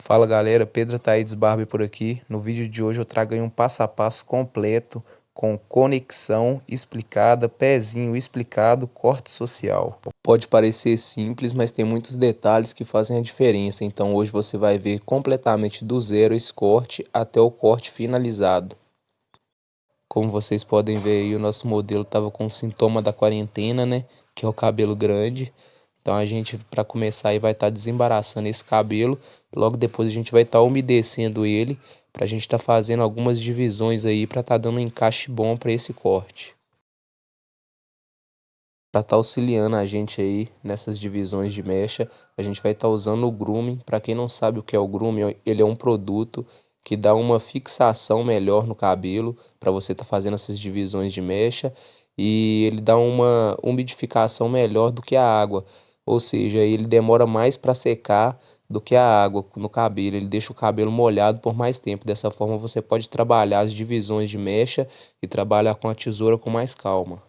Fala galera, Pedro Taides Barber por aqui. No vídeo de hoje eu trago aí um passo a passo completo com conexão explicada, pezinho explicado, corte social. Pode parecer simples, mas tem muitos detalhes que fazem a diferença. Então hoje você vai ver completamente do zero esse corte até o corte finalizado. Como vocês podem ver aí, o nosso modelo estava com sintoma da quarentena, né? Que é o cabelo grande. Então a gente, para começar aí, vai estar desembaraçando esse cabelo. Logo depois a gente vai estar umedecendo ele, para a gente estar fazendo algumas divisões aí, para estar dando um encaixe bom para esse corte. Para estar auxiliando a gente aí nessas divisões de mecha, a gente vai estar usando o grooming. Para quem não sabe o que é o grooming, ele é um produto que dá uma fixação melhor no cabelo para você estar fazendo essas divisões de mecha, e ele dá uma umidificação melhor do que a água, ou seja, ele demora mais para secar do que a água no cabelo, ele deixa o cabelo molhado por mais tempo. Dessa forma você pode trabalhar as divisões de mecha e trabalhar com a tesoura com mais calma.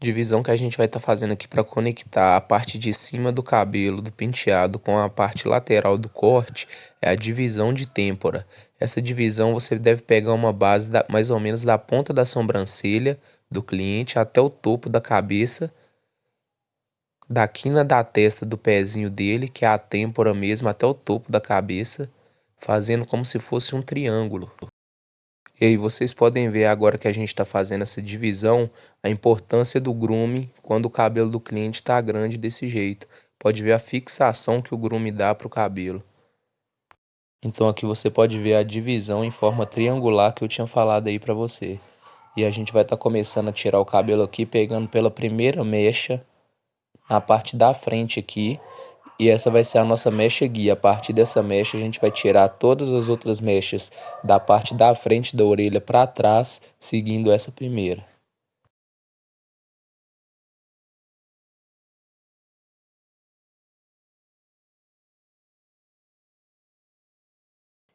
Divisão que a gente vai estar fazendo aqui para conectar a parte de cima do cabelo do penteado com a parte lateral do corte é a divisão de têmpora. Essa divisão você deve pegar uma base mais ou menos da ponta da sobrancelha do cliente até o topo da cabeça, da quina da testa do pezinho dele, que é a têmpora mesmo, até o topo da cabeça, fazendo como se fosse um triângulo. E aí vocês podem ver agora que a gente está fazendo essa divisão, a importância do grooming quando o cabelo do cliente está grande desse jeito. Pode ver a fixação que o grooming dá para o cabelo. Então aqui você pode ver a divisão em forma triangular que eu tinha falado aí para você. E a gente vai estar começando a tirar o cabelo aqui, pegando pela primeira mecha, na parte da frente aqui. E essa vai ser a nossa mecha guia. A partir dessa mecha a gente vai tirar todas as outras mechas da parte da frente da orelha para trás, seguindo essa primeira.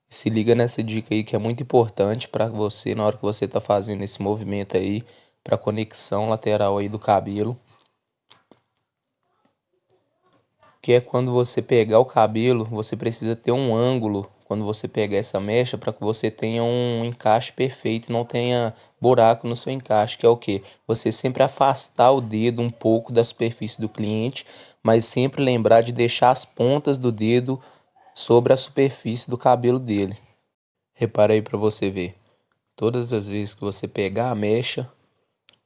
Se liga nessa dica aí que é muito importante para você na hora que você está fazendo esse movimento aí para conexão lateral aí do cabelo, que é quando você pegar o cabelo, você precisa ter um ângulo quando você pegar essa mecha para que você tenha um encaixe perfeito, não tenha buraco no seu encaixe, que é o que? Você sempre afastar o dedo um pouco da superfície do cliente, mas sempre lembrar de deixar as pontas do dedo sobre a superfície do cabelo dele. Repara aí para você ver. Todas as vezes que você pegar a mecha,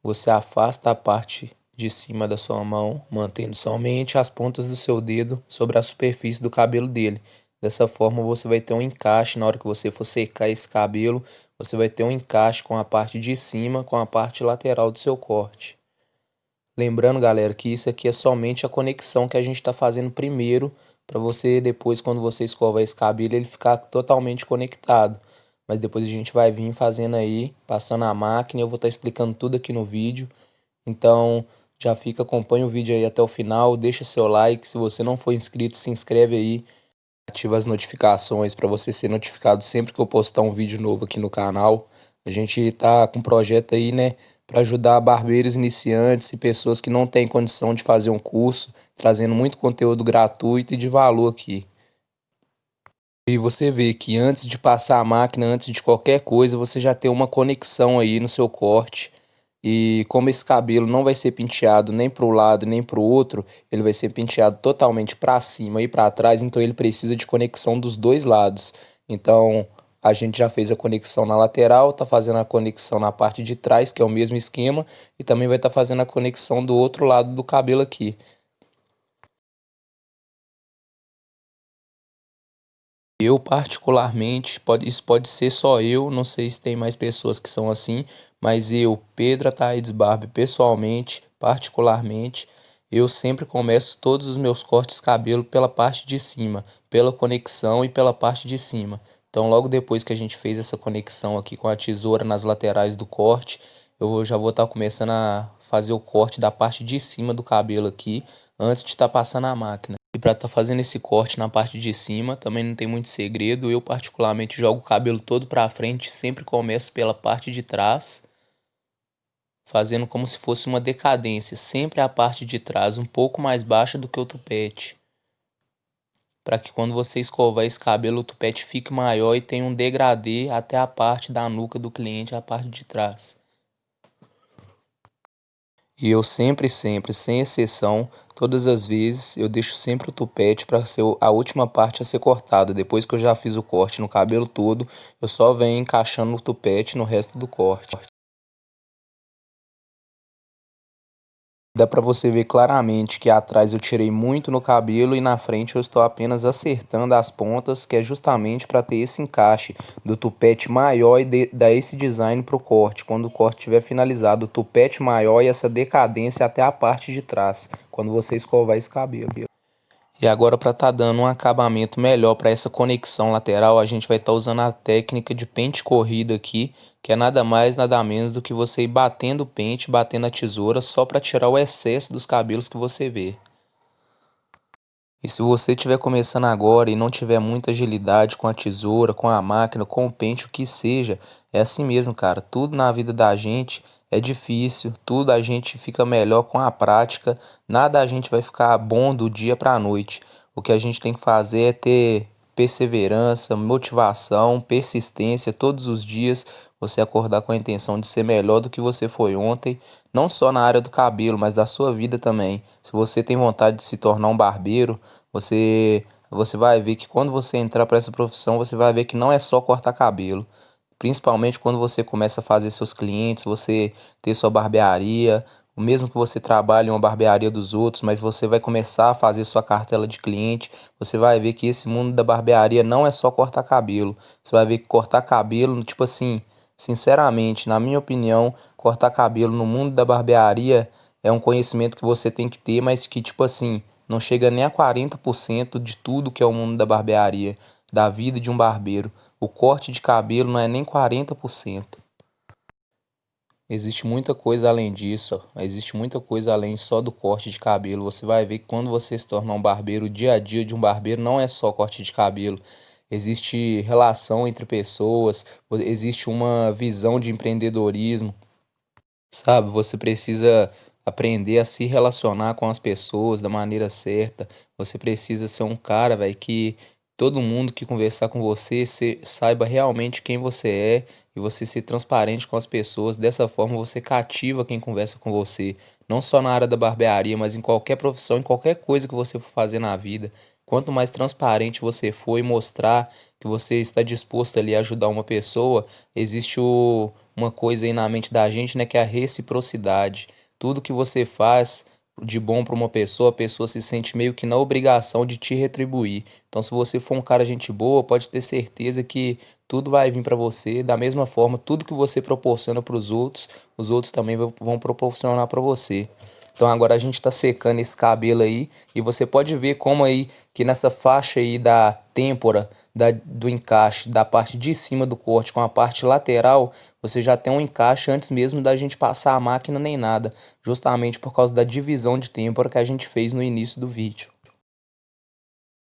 você afasta a parte de cima da sua mão, mantendo somente as pontas do seu dedo sobre a superfície do cabelo dele. Dessa forma você vai ter um encaixe na hora que você for secar esse cabelo, você vai ter um encaixe com a parte de cima com a parte lateral do seu corte. Lembrando, galera, que isso aqui é somente a conexão que a gente está fazendo primeiro, para você depois, quando você escovar esse cabelo, ele ficar totalmente conectado. Mas depois a gente vai vir fazendo aí, passando a máquina, eu vou estar explicando tudo aqui no vídeo. Então, já fica, acompanha o vídeo aí até o final, deixa seu like, se você não for inscrito, se inscreve aí, ativa as notificações para você ser notificado sempre que eu postar um vídeo novo aqui no canal. A gente tá com um projeto aí, né, para ajudar barbeiros iniciantes e pessoas que não têm condição de fazer um curso, trazendo muito conteúdo gratuito e de valor aqui. E você vê que antes de passar a máquina, antes de qualquer coisa, você já tem uma conexão aí no seu corte. E como esse cabelo não vai ser penteado nem para o lado nem para o outro, ele vai ser penteado totalmente para cima e para trás, então ele precisa de conexão dos dois lados. Então a gente já fez a conexão na lateral, tá fazendo a conexão na parte de trás, que é o mesmo esquema, e também vai estar fazendo a conexão do outro lado do cabelo aqui. Eu particularmente, isso pode ser só eu, não sei se tem mais pessoas que são assim, mas eu, Pedro Ataídes Barber, pessoalmente, particularmente, eu sempre começo todos os meus cortes de cabelo pela parte de cima, pela conexão e pela parte de cima. Então, logo depois que a gente fez essa conexão aqui com a tesoura nas laterais do corte, já vou estar começando a fazer o corte da parte de cima do cabelo aqui, antes de estar passando a máquina. E para estar fazendo esse corte na parte de cima, também não tem muito segredo. Eu particularmente jogo o cabelo todo para frente, sempre começo pela parte de trás, fazendo como se fosse uma decadência, sempre a parte de trás um pouco mais baixa do que o tupete, para que quando você escovar esse cabelo o tupete fique maior e tenha um degradê até a parte da nuca do cliente, a parte de trás. E eu sempre, sem exceção, todas as vezes eu deixo sempre o tupete para ser a última parte a ser cortada. Depois que eu já fiz o corte no cabelo todo, eu só venho encaixando o tupete no resto do corte. Dá para você ver claramente que atrás eu tirei muito no cabelo e na frente eu estou apenas acertando as pontas, que é justamente para ter esse encaixe do tupete maior e dar esse design para o corte. Quando o corte estiver finalizado, o tupete maior e essa decadência até a parte de trás, quando você escovar esse cabelo. E agora, para estar dando um acabamento melhor para essa conexão lateral, a gente vai estar usando a técnica de pente corrido aqui, que é nada mais, nada menos do que você ir batendo o pente, batendo a tesoura, só para tirar o excesso dos cabelos que você vê. E se você estiver começando agora e não tiver muita agilidade com a tesoura, com a máquina, com o pente, o que seja, é assim mesmo, cara. Tudo na vida da gente é difícil, tudo a gente fica melhor com a prática, nada a gente vai ficar bom do dia para a noite. O que a gente tem que fazer é ter perseverança, motivação, persistência todos os dias, você acordar com a intenção de ser melhor do que você foi ontem, não só na área do cabelo, mas da sua vida também. Se você tem vontade de se tornar um barbeiro, você vai ver que quando você entrar para essa profissão, você vai ver que não é só cortar cabelo. Principalmente quando você começa a fazer seus clientes, você ter sua barbearia, mesmo que você trabalhe em uma barbearia dos outros, mas você vai começar a fazer sua cartela de cliente, você vai ver que esse mundo da barbearia não é só cortar cabelo. Você vai ver que cortar cabelo, tipo assim, sinceramente, na minha opinião, cortar cabelo no mundo da barbearia é um conhecimento que você tem que ter, mas que, tipo assim, não chega nem a 40% de tudo que é o mundo da barbearia, da vida de um barbeiro. O corte de cabelo não é nem 40%. Existe muita coisa além disso, ó. Existe muita coisa além só do corte de cabelo. Você vai ver que quando você se tornar um barbeiro, o dia a dia de um barbeiro não é só corte de cabelo. Existe relação entre pessoas, existe uma visão de empreendedorismo. Sabe, você precisa aprender a se relacionar com as pessoas da maneira certa. Você precisa ser um cara, velho, que todo mundo que conversar com você saiba realmente quem você é e você ser transparente com as pessoas. Dessa forma, você cativa quem conversa com você, não só na área da barbearia, mas em qualquer profissão, em qualquer coisa que você for fazer na vida. Quanto mais transparente você for e mostrar que você está disposto ali a ajudar uma pessoa, existe uma coisa aí na mente da gente, né, que é a reciprocidade. Tudo que você faz de bom para uma pessoa, a pessoa se sente meio que na obrigação de te retribuir. Então, se você for um cara gente boa, pode ter certeza que tudo vai vir para você. Da mesma forma, tudo que você proporciona para os outros também vão proporcionar para você. Então agora a gente tá secando esse cabelo aí e você pode ver como aí que nessa faixa aí da têmpora, do encaixe, da parte de cima do corte com a parte lateral, você já tem um encaixe antes mesmo da gente passar a máquina nem nada, justamente por causa da divisão de têmpora que a gente fez no início do vídeo.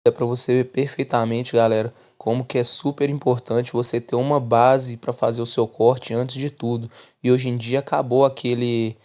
É para você ver perfeitamente, galera, como que é super importante você ter uma base para fazer o seu corte antes de tudo. E hoje em dia acabou aquele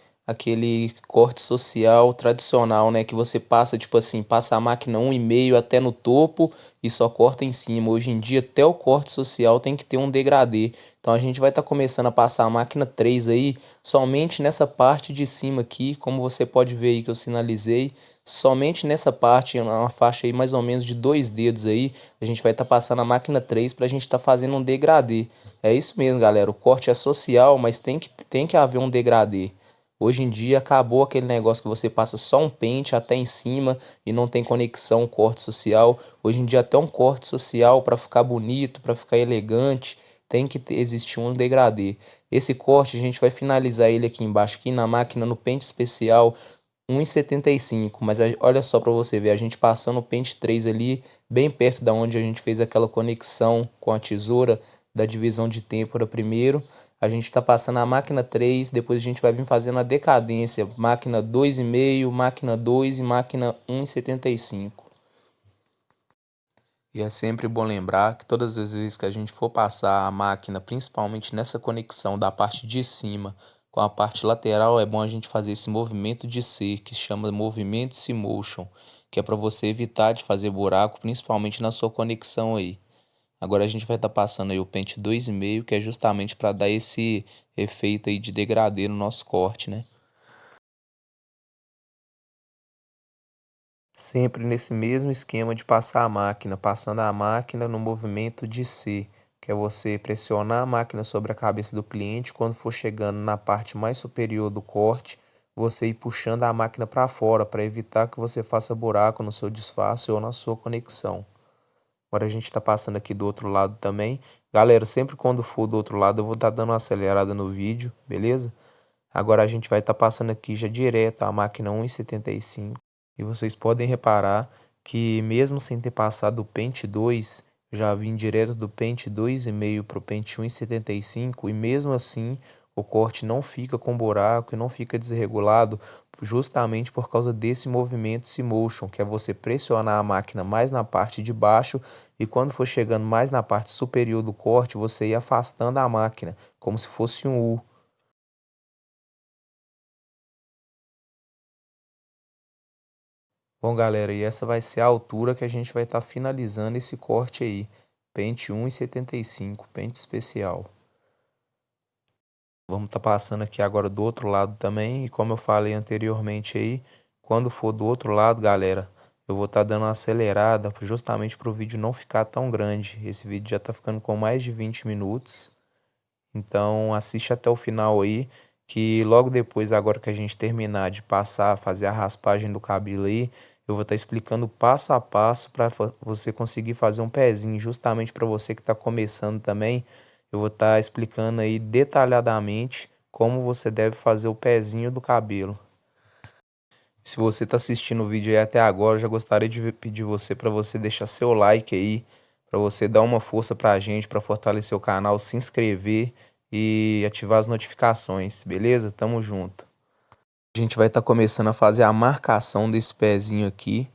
corte social tradicional, né, que você passa tipo assim, passa a máquina 1,5 até no topo e só corta em cima. Hoje em dia até o corte social tem que ter um degradê. Então a gente vai estar começando a passar a máquina 3 aí, somente nessa parte de cima aqui, como você pode ver aí que eu sinalizei. Somente nessa parte, uma faixa aí mais ou menos de 2 dedos aí, a gente vai estar passando a máquina 3 para a gente estar fazendo um degradê. É isso mesmo, galera. O corte é social, mas tem que haver um degradê. Hoje em dia acabou aquele negócio que você passa só um pente até em cima e não tem conexão corte social. Hoje em dia até um corte social para ficar bonito, para ficar elegante, tem que existir um degradê. Esse corte a gente vai finalizar ele aqui embaixo, aqui na máquina, no pente especial 1,75, mas olha só para você ver, a gente passando o pente 3 ali, bem perto da onde a gente fez aquela conexão com a tesoura da divisão de têmpora primeiro. A gente está passando a máquina 3, depois a gente vai vir fazendo a decadência, máquina 2,5, máquina 2 e máquina 1,75. E é sempre bom lembrar que todas as vezes que a gente for passar a máquina, principalmente nessa conexão da parte de cima com a parte lateral, é bom a gente fazer esse movimento de C, que se chama movimento C-motion. que é para você evitar de fazer buraco, principalmente na sua conexão aí. Agora a gente vai estar passando aí o pente 2,5, que é justamente para dar esse efeito aí de degradê no nosso corte, né? Sempre nesse mesmo esquema de passar a máquina, passando a máquina no movimento de C, que é você pressionar a máquina sobre a cabeça do cliente, quando for chegando na parte mais superior do corte, você ir puxando a máquina para fora, para evitar que você faça buraco no seu disfarce ou na sua conexão. Agora a gente está passando aqui do outro lado também. Galera, sempre quando for do outro lado eu vou estar dando uma acelerada no vídeo, beleza? Agora a gente vai estar passando aqui já direto a máquina 1,75. E vocês podem reparar que mesmo sem ter passado o pente 2, já vim direto do pente 2,5 para o pente 1,75 e mesmo assim o corte não fica com buraco e não fica desregulado justamente por causa desse movimento C-Motion, que é você pressionar a máquina mais na parte de baixo e quando for chegando mais na parte superior do corte, você ir afastando a máquina, como se fosse um U. Bom, galera, e essa vai ser a altura que a gente vai estar finalizando esse corte aí. Pente 1,75, pente especial. Vamos estar passando aqui agora do outro lado também. E como eu falei anteriormente aí, quando for do outro lado, galera, eu vou estar dando uma acelerada justamente para o vídeo não ficar tão grande. Esse vídeo já está ficando com mais de 20 minutos. Então assiste até o final aí, que logo depois, agora que a gente terminar de passar, fazer a raspagem do cabelo aí, eu vou estar explicando passo a passo para você conseguir fazer um pezinho, justamente para você que está começando também. Eu vou estar explicando aí detalhadamente como você deve fazer o pezinho do cabelo. Se você está assistindo o vídeo aí até agora, eu já gostaria de pedir você para você deixar seu like aí, para você dar uma força para a gente, para fortalecer o canal, se inscrever e ativar as notificações, beleza? Tamo junto. A gente vai estar começando a fazer a marcação desse pezinho aqui.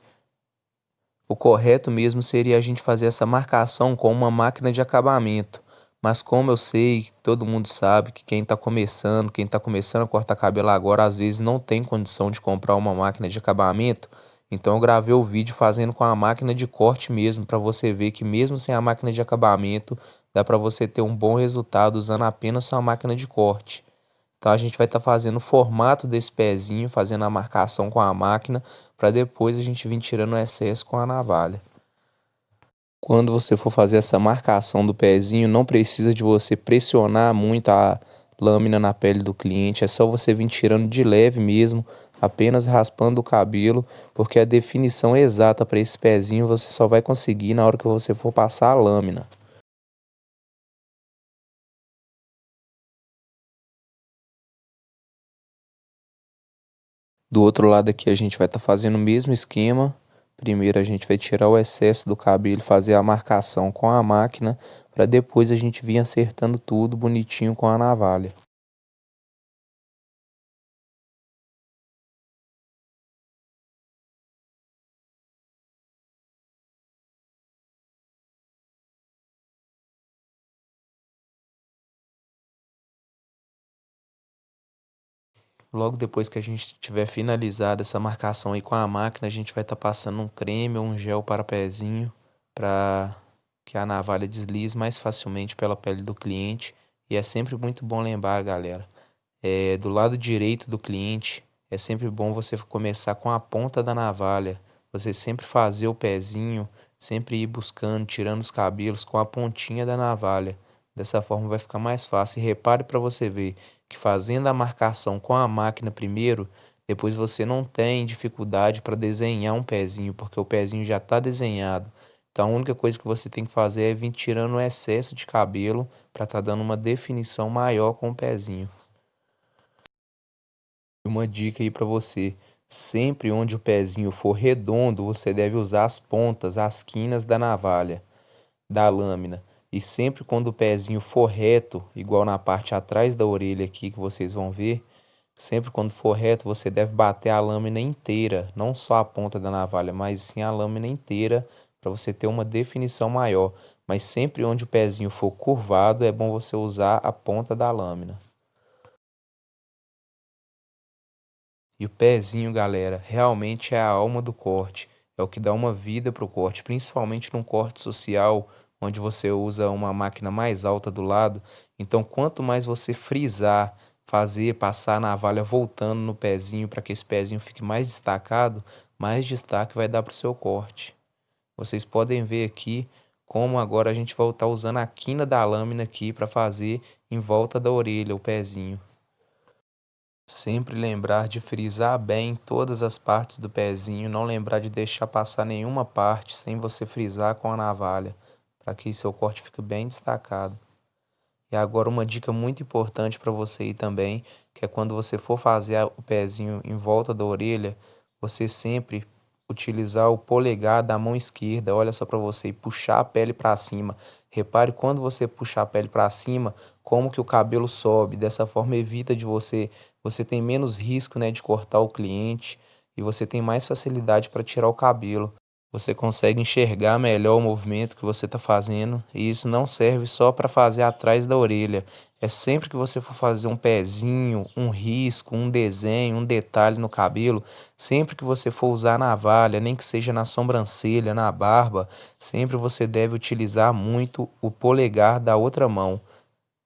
O correto mesmo seria a gente fazer essa marcação com uma máquina de acabamento. Mas como eu sei, todo mundo sabe que quem está começando a cortar cabelo agora, às vezes não tem condição de comprar uma máquina de acabamento. Então eu gravei o vídeo fazendo com a máquina de corte mesmo, para você ver que mesmo sem a máquina de acabamento, dá para você ter um bom resultado usando apenas sua máquina de corte. Então a gente vai estar fazendo o formato desse pezinho, fazendo a marcação com a máquina, para depois a gente vir tirando o excesso com a navalha. Quando você for fazer essa marcação do pezinho, não precisa de você pressionar muito a lâmina na pele do cliente, é só você vir tirando de leve mesmo, apenas raspando o cabelo, porque a definição exata para esse pezinho você só vai conseguir na hora que você for passar a lâmina. Do outro lado aqui a gente vai estar fazendo o mesmo esquema. Primeiro a gente vai tirar o excesso do cabelo, fazer a marcação com a máquina, para depois a gente vir acertando tudo bonitinho com a navalha. Logo depois que a gente tiver finalizado essa marcação aí com a máquina, a gente vai estar passando um creme ou um gel para pezinho, para que a navalha deslize mais facilmente pela pele do cliente. E é sempre muito bom lembrar, galera, do lado direito do cliente, é sempre bom você começar com a ponta da navalha. Você sempre fazer o pezinho, sempre ir buscando, tirando os cabelos com a pontinha da navalha. Dessa forma vai ficar mais fácil. E repare para você ver que fazendo a marcação com a máquina primeiro, depois você não tem dificuldade para desenhar um pezinho, porque o pezinho já está desenhado. Então a única coisa que você tem que fazer é vir tirando o excesso de cabelo para estar dando uma definição maior com o pezinho. Uma dica aí para você, sempre onde o pezinho for redondo, você deve usar as pontas, as quinas da navalha, da lâmina. E sempre quando o pezinho for reto, igual na parte atrás da orelha aqui que vocês vão ver, sempre quando for reto, você deve bater a lâmina inteira, não só a ponta da navalha, mas sim a lâmina inteira, para você ter uma definição maior. Mas sempre onde o pezinho for curvado, é bom você usar a ponta da lâmina. E o pezinho, galera, realmente é a alma do corte. é o que dá uma vida para o corte, principalmente num corte social, onde você usa uma máquina mais alta do lado. Então, quanto mais você frisar, fazer, passar a navalha voltando no pezinho para que esse pezinho fique mais destacado, mais destaque vai dar para o seu corte. Vocês podem ver aqui como agora a gente vai estar usando a quina da lâmina aqui para fazer em volta da orelha, o pezinho. Sempre lembrar de frisar bem todas as partes do pezinho, não lembrar de deixar passar nenhuma parte sem você frisar com a navalha, para que seu corte fique bem destacado. E agora uma dica muito importante para você aí também, que é quando você for fazer o pezinho em volta da orelha, você sempre utilizar o polegar da mão esquerda, olha só para você, e puxar a pele para cima. Repare quando você puxar a pele para cima, como que o cabelo sobe. Dessa forma evita de você tem menos risco, né, de cortar o cliente e você tem mais facilidade para tirar o cabelo. Você consegue enxergar melhor o movimento que você está fazendo, e isso não serve só para fazer atrás da orelha. É sempre que você for fazer um pezinho, um risco, um desenho, um detalhe no cabelo, sempre que você for usar a navalha, nem que seja na sobrancelha, na barba, sempre você deve utilizar muito o polegar da outra mão,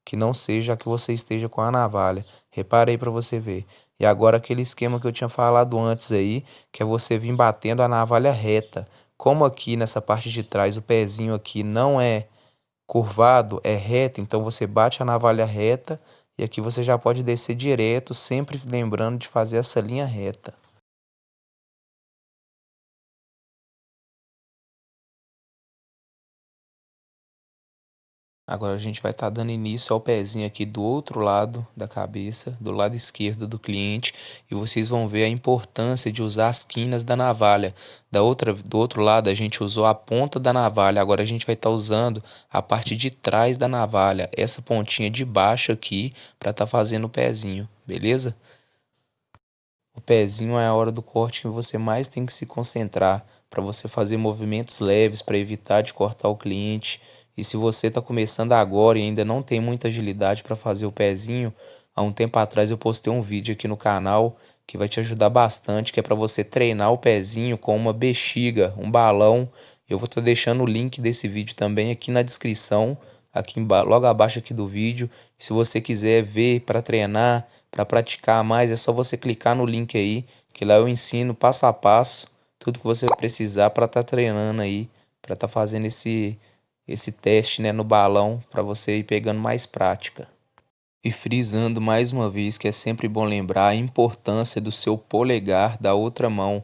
que não seja a que você esteja com a navalha. Repara aí para você ver. E agora aquele esquema que eu tinha falado antes aí, que é você vir batendo a navalha reta. Como aqui nessa parte de trás o pezinho aqui não é curvado, é reto, então você bate a navalha reta e aqui você já pode descer direto, sempre lembrando de fazer essa linha reta. Agora a gente vai estar dando início ao pezinho aqui do outro lado da cabeça, do lado esquerdo do cliente, e vocês vão ver a importância de usar as quinas da navalha. Do outro lado a gente usou a ponta da navalha, agora a gente vai estar usando a parte de trás da navalha, essa pontinha de baixo aqui, para estar fazendo o pezinho, beleza? O pezinho é a hora do corte que você mais tem que se concentrar para você fazer movimentos leves para evitar de cortar o cliente. E se você está começando agora e ainda não tem muita agilidade para fazer o pezinho, há um tempo atrás eu postei um vídeo aqui no canal que vai te ajudar bastante, que é para você treinar o pezinho com uma bexiga, um balão. Eu vou estar deixando o link desse vídeo também aqui na descrição, logo abaixo aqui do vídeo. Se você quiser ver para treinar, para praticar mais, é só você clicar no link aí, que lá eu ensino passo a passo tudo que você precisar para estar treinando aí, para estar fazendo esse teste, né, no balão, para você ir pegando mais prática. E frisando mais uma vez que é sempre bom lembrar a importância do seu polegar da outra mão.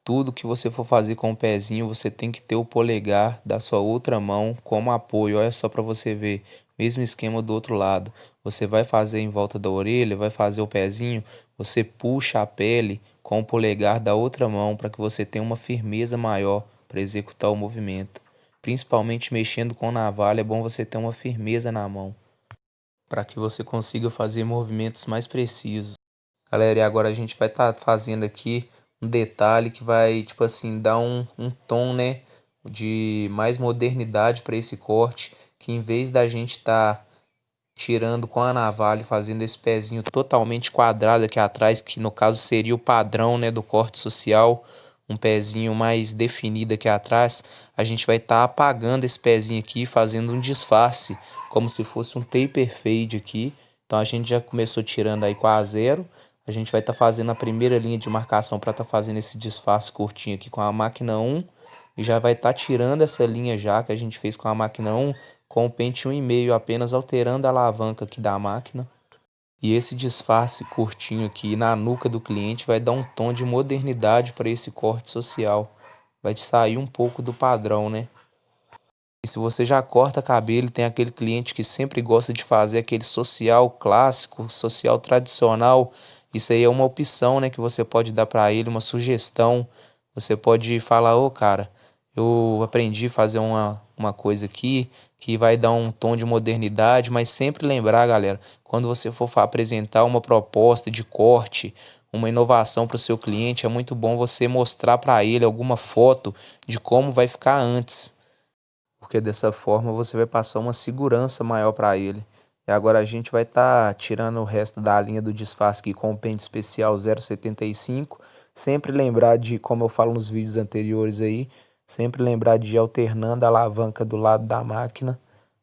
Tudo que você for fazer com o pezinho, você tem que ter o polegar da sua outra mão como apoio. Olha só para você ver. Mesmo esquema do outro lado. Você vai fazer em volta da orelha, vai fazer o pezinho, você puxa a pele com o polegar da outra mão para que você tenha uma firmeza maior para executar o movimento. Principalmente mexendo com navalha, é bom você ter uma firmeza na mão para que você consiga fazer movimentos mais precisos. Galera, e agora a gente vai estar fazendo aqui um detalhe que vai, tipo assim, dar um tom, né, de mais modernidade para esse corte, que em vez da gente estar tirando com a navalha e fazendo esse pezinho totalmente quadrado aqui atrás, que no caso seria o padrão, né, do corte social, um pezinho mais definido aqui atrás, a gente vai estar apagando esse pezinho aqui, fazendo um disfarce, como se fosse um taper fade aqui. Então a gente já começou tirando aí com a zero, a gente vai estar fazendo a primeira linha de marcação para estar fazendo esse disfarce curtinho aqui com a máquina 1, e já vai estar tirando essa linha já que a gente fez com a máquina 1 com o pente 1,5, apenas alterando a alavanca aqui da máquina. E esse disfarce curtinho aqui na nuca do cliente vai dar um tom de modernidade para esse corte social. Vai te sair um pouco do padrão, né? E se você já corta cabelo, tem aquele cliente que sempre gosta de fazer aquele social clássico, social tradicional, isso aí é uma opção, né, que você pode dar para ele, uma sugestão. Você pode falar, ô cara, eu aprendi a fazer uma coisa aqui que vai dar um tom de modernidade, mas sempre lembrar, galera, quando você for apresentar uma proposta de corte, uma inovação para o seu cliente, é muito bom você mostrar para ele alguma foto de como vai ficar antes, porque dessa forma você vai passar uma segurança maior para ele. E agora a gente vai estar tirando o resto da linha do disfarce aqui com o pente especial 0,75. Sempre lembrar de, como eu falo nos vídeos anteriores aí, sempre lembrar de ir alternando a alavanca do lado da máquina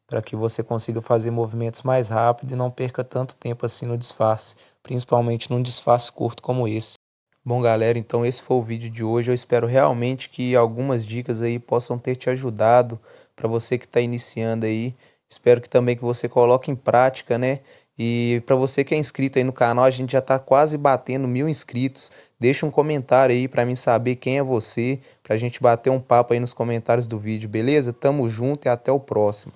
para que você consiga fazer movimentos mais rápido e não perca tanto tempo assim no disfarce, principalmente num disfarce curto como esse. Bom, galera, então esse foi o vídeo de hoje. Eu espero realmente que algumas dicas aí possam ter te ajudado para você que está iniciando aí. Espero que também que você coloque em prática, né? E para você que é inscrito aí no canal, a gente já está quase batendo 1.000 inscritos. Deixa um comentário aí para mim saber quem é você, para a gente bater um papo aí nos comentários do vídeo, beleza? Tamo junto e até o próximo.